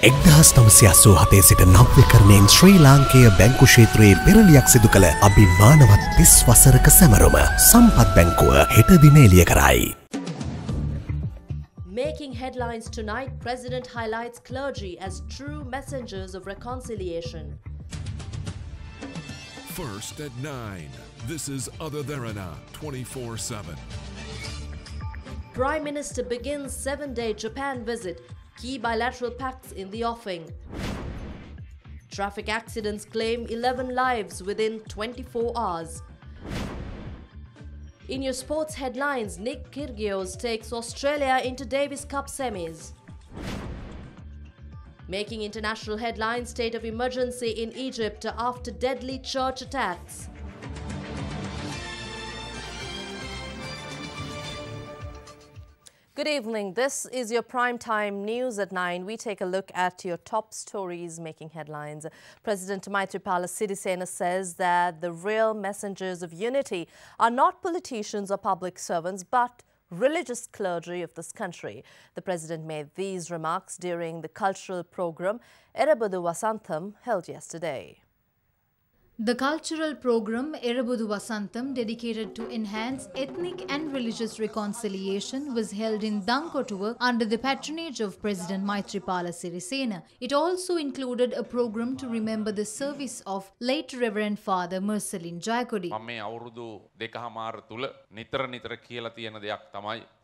1987 සිට නව්‍යකරණයෙන් ශ්‍රී ලාංකේය බැංකු ක්ෂේත්‍රයේ පෙරලියක් සිදු කළ අභිමානවත් 30 වසරක සැමරුම සම්පත් බැංකුව හෙට දින එළිය කරයි. Making headlines tonight, President highlights clergy as true messengers of reconciliation. First at 9. This is Derana 24/7. Prime Minister begins 7-day Japan visit. Key bilateral pacts in the offing. Traffic accidents claim 11 lives within 24 hours. In your sports headlines, Nick Kyrgios takes Australia into Davis Cup semis. Making international headlines, state of emergency in Egypt after deadly church attacks. Good evening. This is your primetime news at 9. We take a look at your top stories making headlines. President Maithripala Sirisena says that the real messengers of unity are not politicians or public servants, but religious clergy of this country. The president made these remarks during the cultural program Erabudu Vasantham held yesterday. The cultural program Erabudu Vasantham, dedicated to enhance ethnic and religious reconciliation, was held in Dankotuva under the patronage of President Maithripala Sirisena. It also included a program to remember the service of late Reverend Father Merceline Jayakodi.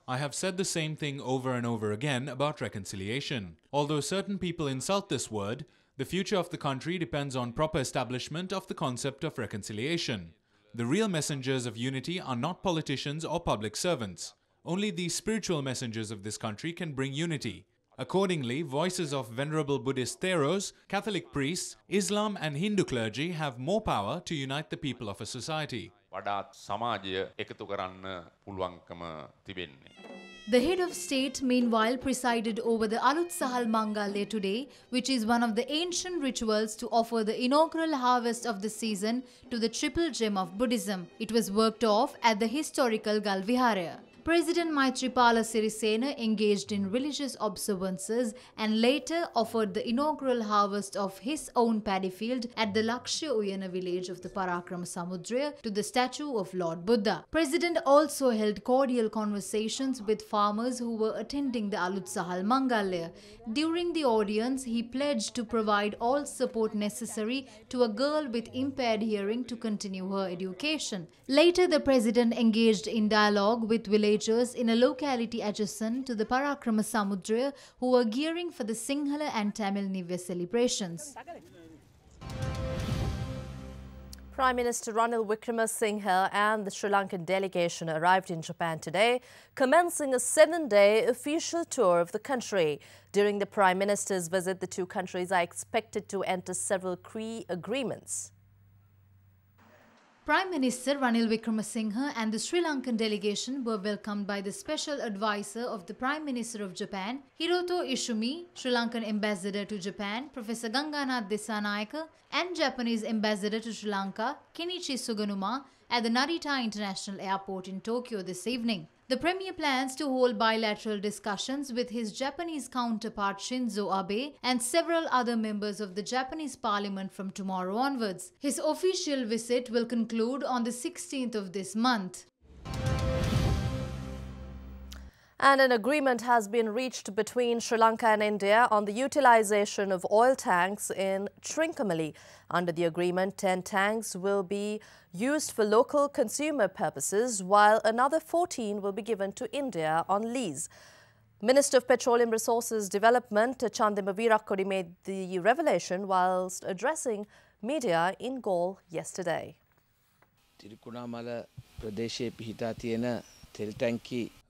I have said the same thing over and over again about reconciliation. Although certain people insult this word, the future of the country depends on proper establishment of the concept of reconciliation. The real messengers of unity are not politicians or public servants. Only the spiritual messengers of this country can bring unity. Accordingly, voices of venerable Buddhist theros, Catholic priests, Islam and Hindu clergy have more power to unite the people of a society. The head of state, meanwhile, presided over the Alut Sahal Mangalya today, which is one of the ancient rituals to offer the inaugural harvest of the season to the triple gem of Buddhism. It was worked off at the historical Galviharaya. President Maithripala Sirisena engaged in religious observances and later offered the inaugural harvest of his own paddy field at the Lakshya Uyana village of the Parakram Samudra to the statue of Lord Buddha. President also held cordial conversations with farmers who were attending the Alut Sahal Mangalya. During the audience, he pledged to provide all support necessary to a girl with impaired hearing to continue her education. Later, the president engaged in dialogue with villagers in a locality adjacent to the Parakrama Samudra who were gearing for the Sinhala and Tamil New Year celebrations. Prime Minister Ranil Wickremesinghe and the Sri Lankan delegation arrived in Japan today, commencing a 7-day official tour of the country. During the Prime Minister's visit, the two countries are expected to enter several key agreements. Prime Minister Ranil Wickremesinghe and the Sri Lankan delegation were welcomed by the Special Advisor of the Prime Minister of Japan, Hiroto Ishumi, Sri Lankan Ambassador to Japan, Professor Ganganath Desanayake, and Japanese Ambassador to Sri Lanka, Kenichi Suganuma, at the Narita International Airport in Tokyo this evening. The Premier plans to hold bilateral discussions with his Japanese counterpart Shinzo Abe and several other members of the Japanese Parliament from tomorrow onwards. His official visit will conclude on the 16th of this month. And an agreement has been reached between Sri Lanka and India on the utilization of oil tanks in Trincomalee. Under the agreement, 10 tanks will be used for local consumer purposes, while another 14 will be given to India on lease. Minister of Petroleum Resources Development Chandima Veerakkodi made the revelation whilst addressing media in Galle yesterday.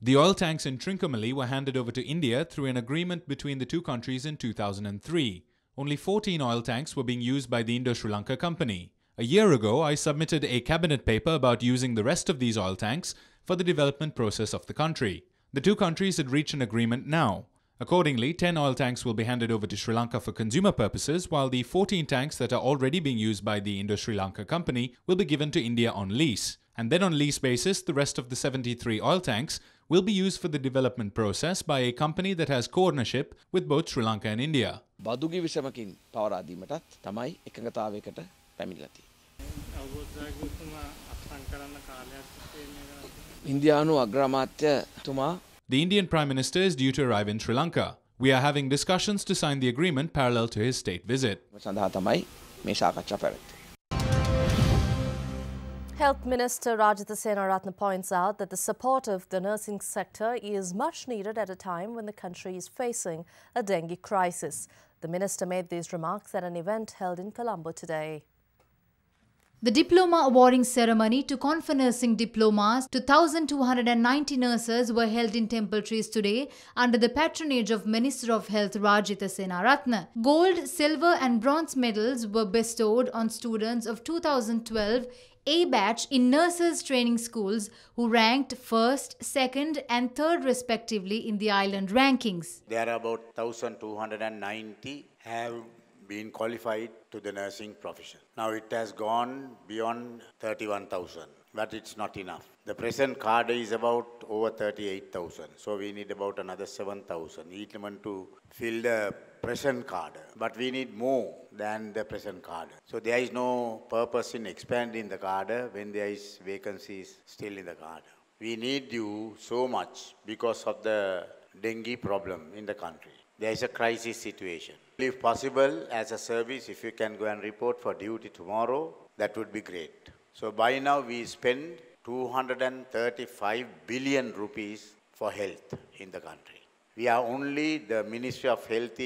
The oil tanks in Trincomalee were handed over to India through an agreement between the two countries in 2003. Only 14 oil tanks were being used by the Indo-Sri Lanka company. A year ago, I submitted a cabinet paper about using the rest of these oil tanks for the development process of the country. The two countries had reached an agreement now. Accordingly, 10 oil tanks will be handed over to Sri Lanka for consumer purposes, while the 14 tanks that are already being used by the Indo-Sri Lanka company will be given to India on lease. And then on lease basis, the rest of the 73 oil tanks will be used for the development process by a company that has co-ownership with both Sri Lanka and India. බදුගි විසමකින් පවරා දීමටත් තමයි එකඟතාවයකට පැමිණලා තියෙන්නේ. ඉන්දියානු අග්‍රාමාත්‍යතුමා The Indian Prime Minister is due to arrive in Sri Lanka. We are having discussions to sign the agreement parallel to his state visit. සඳහා තමයි මේ සාකච්ඡා පැවැත්වෙන්නේ. Health Minister Rajitha Senaratne points out that the support of the nursing sector is much needed at a time when the country is facing a dengue crisis. The minister made these remarks at an event held in Colombo today. The diploma awarding ceremony to confer nursing diplomas to 1,290 nurses were held in Temple Trees today under the patronage of Minister of Health Rajitha Senaratne. Gold, silver and bronze medals were bestowed on students of 2012 A batch in nurses training schools who ranked first, second and third respectively in the island rankings. There are about 1,290 have been qualified to the nursing profession. Now it has gone beyond 31,000, but it's not enough. The present cadre is about over 38,000, so we need about another 7,000 each month to fill the present cadre, but we need more than the present cadre. So there is no purpose in expanding the cadre when there is vacancies still in the cadre. We need you so much because of the dengue problem in the country. There is a crisis situation. If possible, as a service, if you can go and report for duty tomorrow, that would be great. So by now we spend 235 billion rupees for health in the country. We are only the Ministry of Health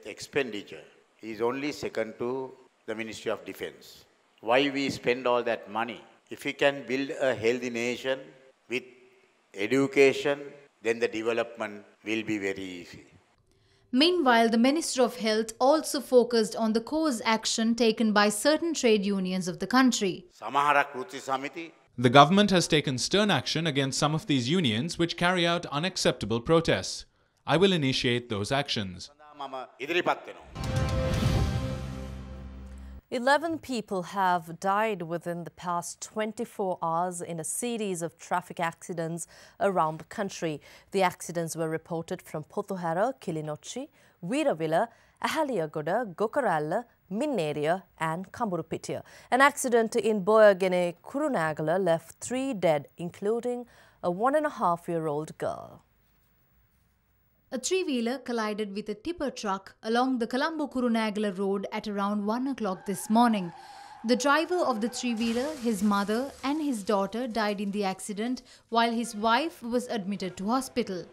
expenditure is only second to the Ministry of Defense. Why we spend all that money? If we can build a healthy nation with education, then the development will be very easy. Meanwhile, the Minister of Health also focused on the course action taken by certain trade unions of the country. The government has taken stern action against some of these unions which carry out unacceptable protests. I will initiate those actions. 11 people have died within the past 24 hours in a series of traffic accidents around the country. The accidents were reported from Pothuhara, Kilinochchi, Veeravilla, Ahaliyagoda, Gokaralla, Minneria and Kamburupitiya. An accident in Boyagene, Kurunagala left 3 dead, including a 1.5-year-old girl. A 3-wheeler collided with a tipper truck along the Colombo-Kurunagala road at around 1 o'clock this morning. The driver of the 3-wheeler, his mother and his daughter died in the accident while his wife was admitted to hospital.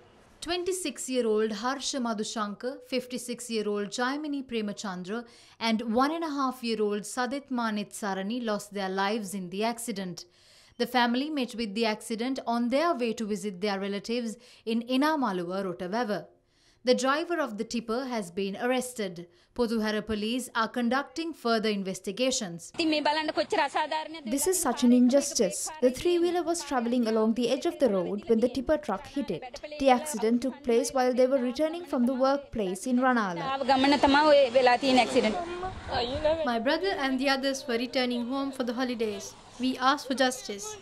26-year-old Harsha Madhushankar, 56-year-old Jaimini Premachandra and 1.5-year-old Sadit Manit Sarani lost their lives in the accident. The family met with the accident on their way to visit their relatives in Inamaluwa, Rotavawa. The driver of the tipper has been arrested. Pothuhara police are conducting further investigations. This is such an injustice. The 3-wheeler was travelling along the edge of the road when the tipper truck hit it. The accident took place while they were returning from the workplace in Ranala. My brother and the others were returning home for the holidays. We ask for justice.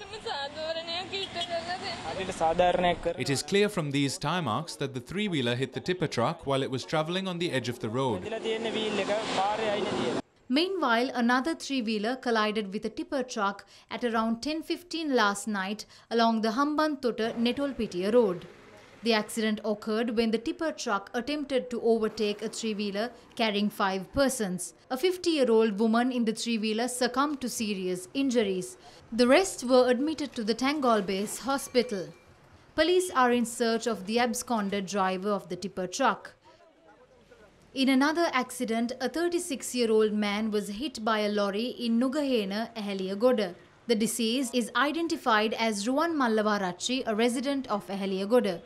It is clear from these tire marks that the 3-wheeler hit the tipper truck while it was travelling on the edge of the road. Meanwhile, another 3-wheeler collided with a tipper truck at around 10:15 last night along the Hambantota Netolpitiya road. The accident occurred when the tipper truck attempted to overtake a 3-wheeler carrying 5 persons. A 50-year-old woman in the 3-wheeler succumbed to serious injuries. The rest were admitted to the Tangol Base Hospital. Police are in search of the absconded driver of the tipper truck. In another accident, a 36-year-old man was hit by a lorry in Nugahena, Ahaliyagoda. The deceased is identified as Ruwan Mallavarachchi, a resident of Ahaliyagoda.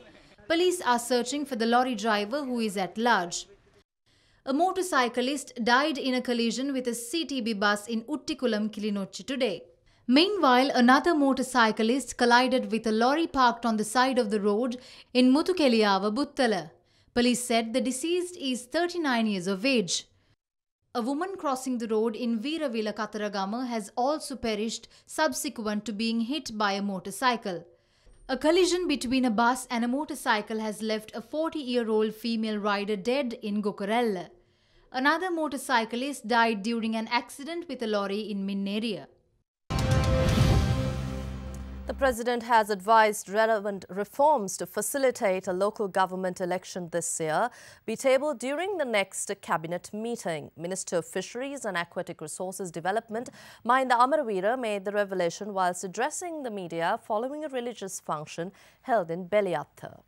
Police are searching for the lorry driver who is at large. A motorcyclist died in a collision with a CTB bus in Uttikulam, Kilinochchi today. Meanwhile, another motorcyclist collided with a lorry parked on the side of the road in Muthukeliyawa, Buttala. Police said the deceased is 39 years of age. A woman crossing the road in Veeravilla, Kataragama has also perished subsequent to being hit by a motorcycle. A collision between a bus and a motorcycle has left a 40-year-old female rider dead in Gokarella. Another motorcyclist died during an accident with a lorry in Minneria. The President has advised relevant reforms to facilitate a local government election this year be tabled during the next cabinet meeting. Minister of Fisheries and Aquatic Resources Development, Mahinda Amaravira, made the revelation whilst addressing the media following a religious function held in Beliatha.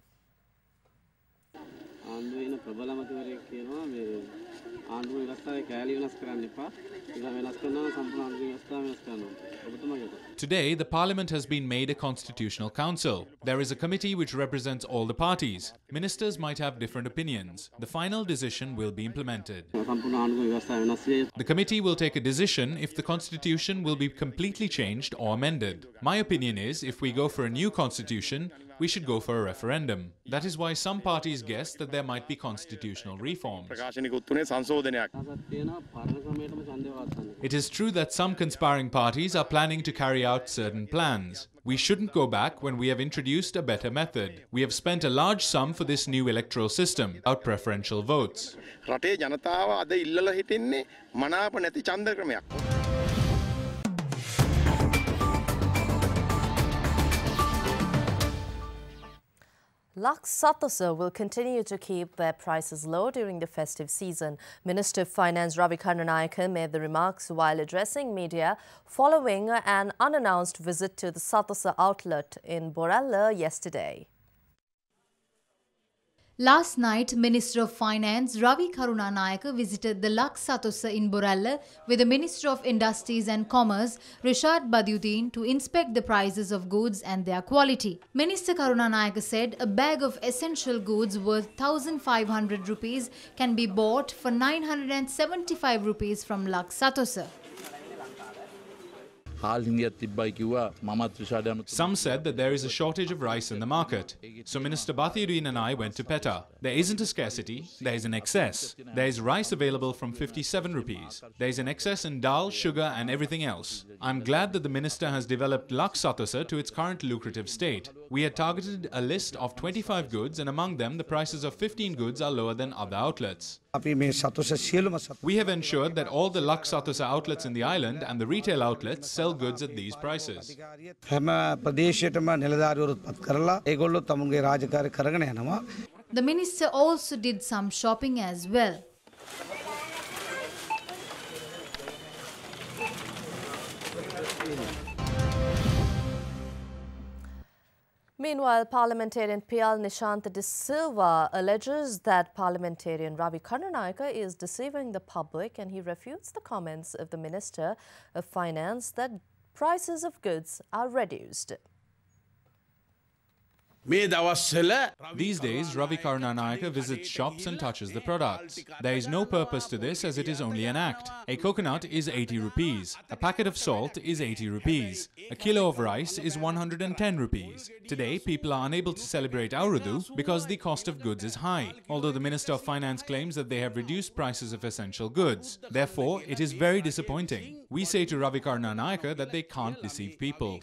Today, the Parliament has been made a constitutional council. There is a committee which represents all the parties. Ministers might have different opinions. The final decision will be implemented. The committee will take a decision if the constitution will be completely changed or amended. My opinion is, if we go for a new constitution, we should go for a referendum. That is why some parties guess that there might be constitutional reforms. It is true that some conspiring parties are planning to carry out certain plans. We shouldn't go back when we have introduced a better method. We have spent a large sum for this new electoral system, without preferential votes. Lux Satosa will continue to keep their prices low during the festive season. Minister of Finance Ravi Karnanayake made the remarks while addressing media following an unannounced visit to the Satosa outlet in Borella yesterday. Last night, Minister of Finance Ravi Karunanayake visited the Lux Satosa in Borella with the Minister of Industries and Commerce Rishad Badiuddin to inspect the prices of goods and their quality. Minister Karunanayake said a bag of essential goods worth 1,500 rupees can be bought for 975 rupees from Lux Satosa. Some said that there is a shortage of rice in the market. So Minister Badiuddin and I went to PETA. There isn't a scarcity, there is an excess. There is rice available from 57 rupees. There is an excess in dal, sugar and everything else. I'm glad that the minister has developed Lux Satosa to its current lucrative state. We had targeted a list of 25 goods and among them the prices of 15 goods are lower than other outlets. We have ensured that all the Lux Satosa outlets in the island and the retail outlets sell goods at these prices. The minister also did some shopping as well. Meanwhile, parliamentarian P.L. Nishant De Silva alleges that parliamentarian Ravi Karnanayake is deceiving the public, and he refutes the comments of the Minister of Finance that prices of goods are reduced. These days, Ravi Karnanayake visits shops and touches the products. There is no purpose to this as it is only an act. A coconut is 80 rupees. A packet of salt is 80 rupees. A kilo of rice is 110 rupees. Today, people are unable to celebrate Aurudu because the cost of goods is high, although the Minister of Finance claims that they have reduced prices of essential goods. Therefore, it is very disappointing. We say to Ravi Karnanayake that they can't deceive people.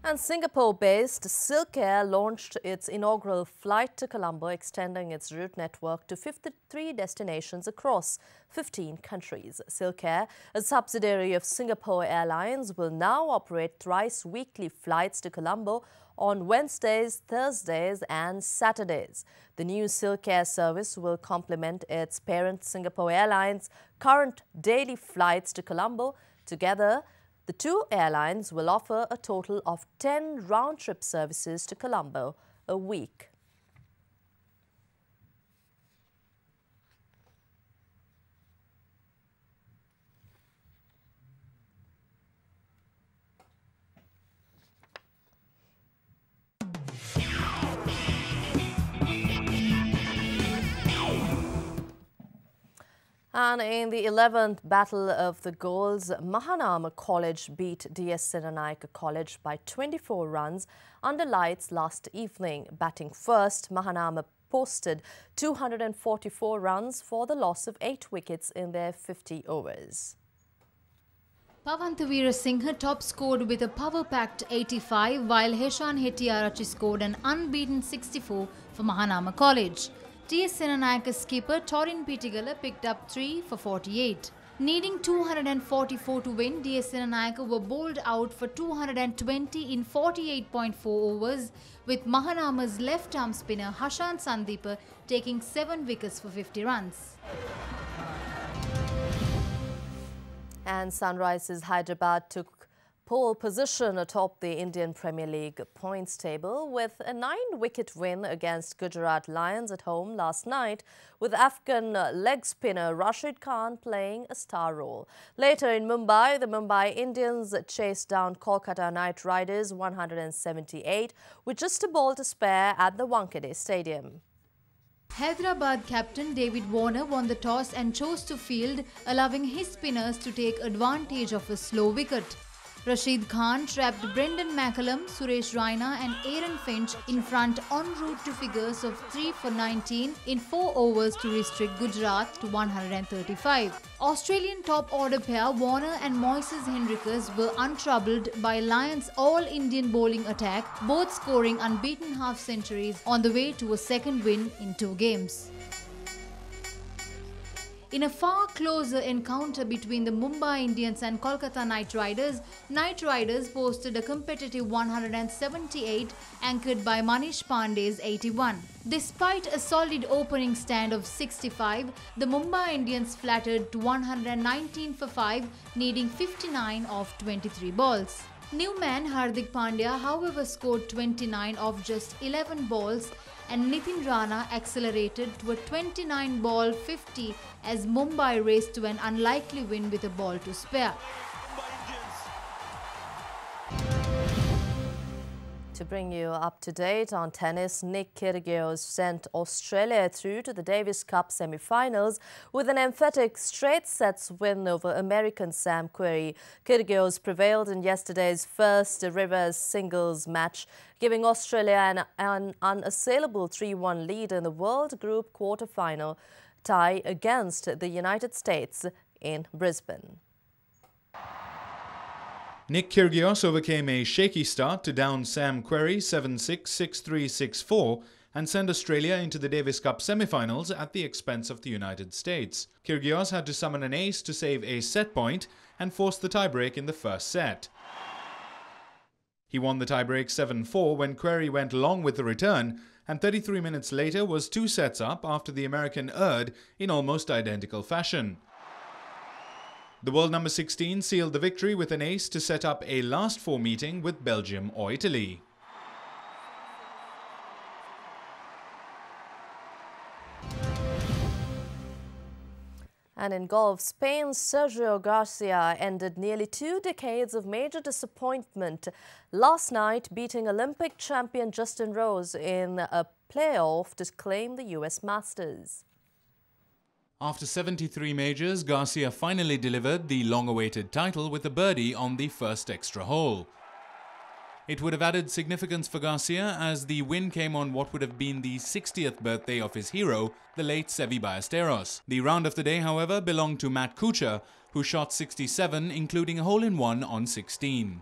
And Singapore-based Silkair launched its inaugural flight to Colombo, extending its route network to 53 destinations across 15 countries. Silkair, a subsidiary of Singapore Airlines, will now operate thrice weekly flights to Colombo on Wednesdays, Thursdays and Saturdays. The new Silkair service will complement its parent Singapore Airlines' current daily flights to Colombo. Together, the two airlines will offer a total of 10 round-trip services to Colombo a week. And in the 11th Battle of the Goals, Mahanama College beat DS Senanayake College by 24 runs under lights last evening. Batting first, Mahanama posted 244 runs for the loss of 8 wickets in their 50 overs. Pavanthavira Singha top scored with a power-packed 85 while Heshan Hettiarachchi scored an unbeaten 64 for Mahanama College. T.S. Senanayaka's skipper Torin Pitigala picked up 3 for 48. Needing 244 to win, D.S. Senanayaka were bowled out for 220 in 48.4 overs, with Mahanama's left-arm spinner Hashan Sandeepa taking 7 wickets for 50 runs. And Sunrisers Hyderabad took pole position atop the Indian Premier League points table with a 9-wicket win against Gujarat Lions at home last night, with Afghan leg spinner Rashid Khan playing a star role. Later in Mumbai, the Mumbai Indians chased down Kolkata Knight Riders 178 with just a ball to spare at the Wankhede Stadium. Hyderabad captain David Warner won the toss and chose to field, allowing his spinners to take advantage of a slow wicket. Rashid Khan trapped Brendan McCullum, Suresh Raina and Aaron Finch in front en route to figures of 3 for 19 in 4 overs to restrict Gujarat to 135. Australian top order pair Warner and Moises Henriques were untroubled by Lions' all-Indian bowling attack, both scoring unbeaten half-centuries on the way to a second win in 2 games. In a far closer encounter between the Mumbai Indians and Kolkata Knight Riders posted a competitive 178 anchored by Manish Pandey's 81. Despite a solid opening stand of 65, the Mumbai Indians flattered to 119 for 5, needing 59 off 23 balls. New man Hardik Pandya, however, scored 29 off just 11 balls, and Nitin Rana accelerated to a 29-ball 50 as Mumbai raced to an unlikely win with a ball to spare. To bring you up to date on tennis, Nick Kyrgios sent Australia through to the Davis Cup semi-finals with an emphatic straight sets win over American Sam Querrey. Kyrgios prevailed in yesterday's first reverse singles match, giving Australia an unassailable 3-1 lead in the World Group quarter-final tie against the United States in Brisbane. Nick Kyrgios overcame a shaky start to down Sam Querrey 7-6, 6-3, 6-4 and send Australia into the Davis Cup semi-finals at the expense of the United States. Kyrgios had to summon an ace to save a set point and force the tiebreak in the first set. He won the tiebreak 7-4 when Querrey went long with the return, and 33 minutes later was 2 sets up after the American erred in almost identical fashion. The world number 16 sealed the victory with an ace to set up a last 4 meeting with Belgium or Italy. And in golf, Spain's Sergio Garcia ended nearly 2 decades of major disappointment last night, beating Olympic champion Justin Rose in a playoff to claim the US Masters. After 73 majors, Garcia finally delivered the long-awaited title with a birdie on the first extra hole. It would have added significance for Garcia as the win came on what would have been the 60th birthday of his hero, the late Seve Ballesteros. The round of the day, however, belonged to Matt Kuchar, who shot 67, including a hole-in-one on 16.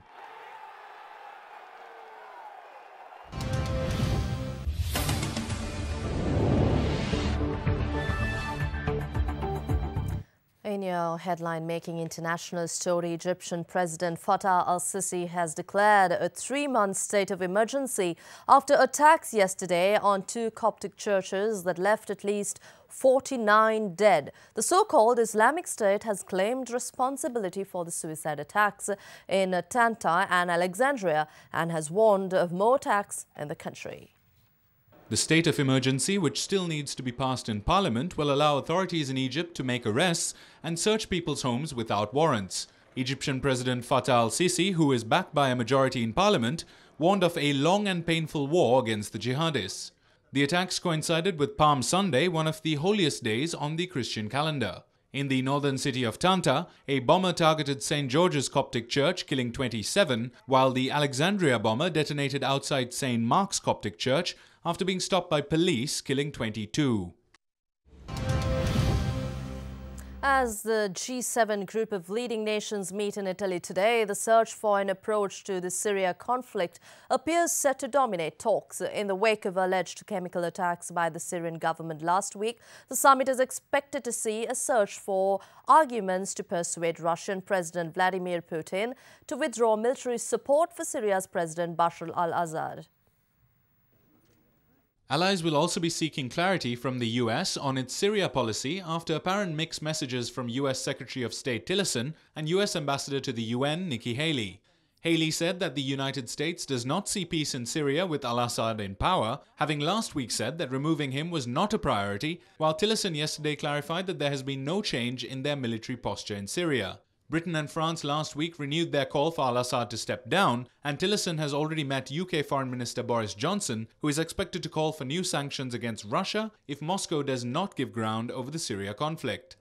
In your headline-making international story, Egyptian President Fattah al-Sisi has declared a 3-month state of emergency after attacks yesterday on 2 Coptic churches that left at least 49 dead. The so-called Islamic State has claimed responsibility for the suicide attacks in Tanta and Alexandria and has warned of more attacks in the country. The state of emergency, which still needs to be passed in Parliament, will allow authorities in Egypt to make arrests and search people's homes without warrants. Egyptian President Fattah al-Sisi, who is backed by a majority in Parliament, warned of a long and painful war against the jihadists. The attacks coincided with Palm Sunday, one of the holiest days on the Christian calendar. In the northern city of Tanta, a bomber targeted St. George's Coptic Church, killing 27, while the Alexandria bomber detonated outside St. Mark's Coptic Church after being stopped by police, killing 22. As the G7 group of leading nations meet in Italy today, the search for an approach to the Syria conflict appears set to dominate talks. In the wake of alleged chemical attacks by the Syrian government last week, the summit is expected to see a search for arguments to persuade Russian President Vladimir Putin to withdraw military support for Syria's President Bashar al-Assad. Allies will also be seeking clarity from the US on its Syria policy after apparent mixed messages from US Secretary of State Tillerson and US Ambassador to the UN Nikki Haley. Haley said that the United States does not see peace in Syria with al-Assad in power, having last week said that removing him was not a priority, while Tillerson yesterday clarified that there has been no change in their military posture in Syria. Britain and France last week renewed their call for al-Assad to step down, and Tillerson has already met UK Foreign Minister Boris Johnson, who is expected to call for new sanctions against Russia if Moscow does not give ground over the Syria conflict.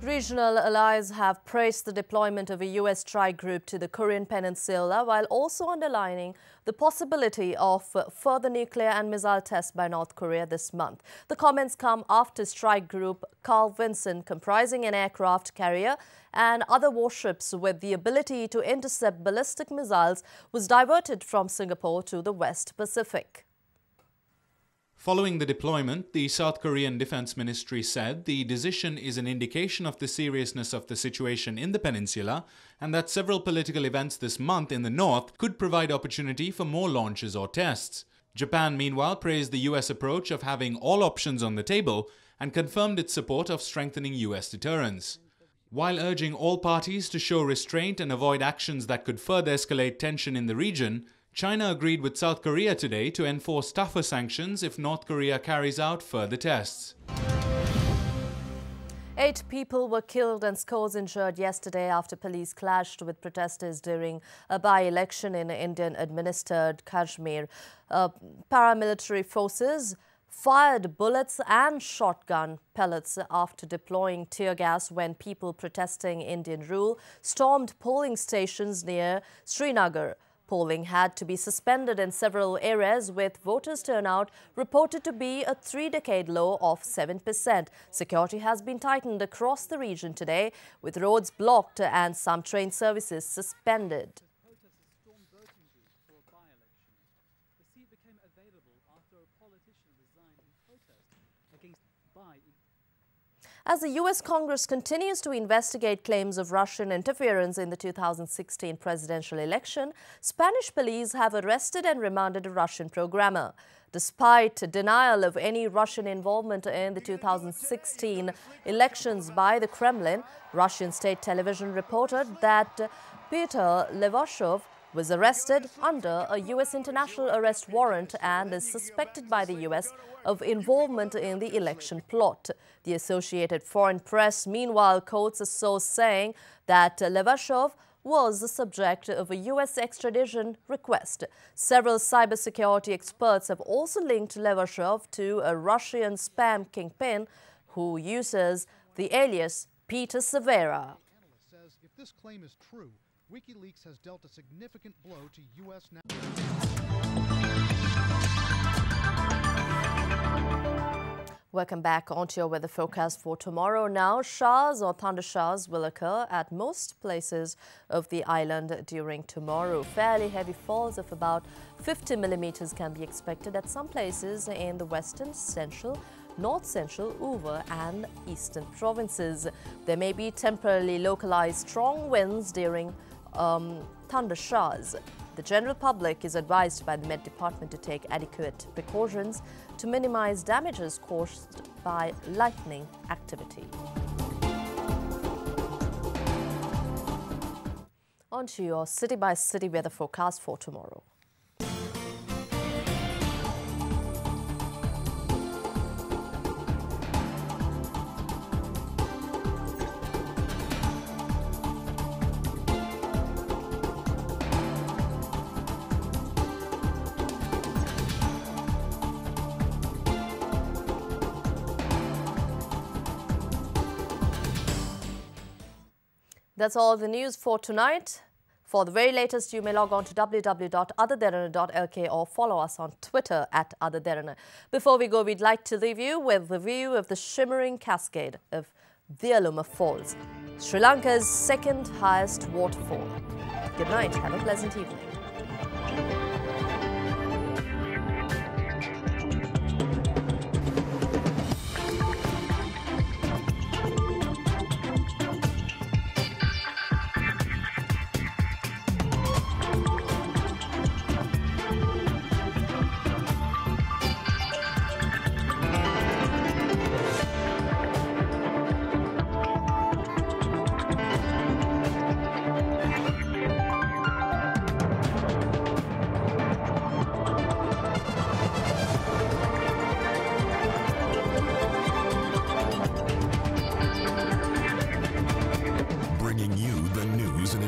Regional allies have praised the deployment of a US strike group to the Korean peninsula while also underlining the possibility of further nuclear and missile tests by North Korea this month. The comments come after strike group Carl Vinson, comprising an aircraft carrier and other warships with the ability to intercept ballistic missiles, was diverted from Singapore to the West Pacific. Following the deployment, the South Korean Defense Ministry said the decision is an indication of the seriousness of the situation in the peninsula and that several political events this month in the north could provide opportunity for more launches or tests. Japan, meanwhile, praised the US approach of having all options on the table and confirmed its support of strengthening US deterrence. While urging all parties to show restraint and avoid actions that could further escalate tension in the region, China agreed with South Korea today to enforce tougher sanctions if North Korea carries out further tests. 8 people were killed and scores injured yesterday after police clashed with protesters during a by-election in Indian-administered Kashmir. Paramilitary forces fired bullets and shotgun pellets after deploying tear gas when people protesting Indian rule stormed polling stations near Srinagar. Polling had to be suspended in several areas, with voters' turnout reported to be a 3-decade low of 7%. Security has been tightened across the region today, with roads blocked and some train services suspended. As the US Congress continues to investigate claims of Russian interference in the 2016 presidential election, Spanish police have arrested and remanded a Russian programmer. Despite denial of any Russian involvement in the 2016 elections by the Kremlin, Russian state television reported that Peter Levashov was arrested under a US international arrest warrant and is suspected by the US of involvement in the election plot. The Associated Foreign Press, meanwhile, quotes a source saying that Levashov was the subject of a US extradition request. Several cybersecurity experts have also linked Levashov to a Russian spam kingpin who uses the alias Peter Severa. Says if this claim is true, WikiLeaks has dealt a significant blow to U.S. Welcome back onto your weather forecast for tomorrow. Now, showers or thunder showers will occur at most places of the island during tomorrow. Fairly heavy falls of about 50 millimeters can be expected at some places in the western, central, north central, over and eastern provinces. There may be temporarily localized strong winds during thunder showers. The general public is advised by the Met Department to take adequate precautions to minimize damages caused by lightning activity. On to your city-by-city weather forecast for tomorrow. That's all the news for tonight. For the very latest, you may log on to www.otherderana.lk or follow us on Twitter @otherderana. Before we go, we'd like to leave you with a view of the shimmering cascade of Derana Falls, Sri Lanka's second highest waterfall. Good night. Have a pleasant evening.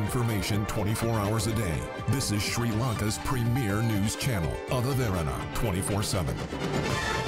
Information 24 hours a day. This is Sri Lanka's premier news channel, Other Derana, 24/7.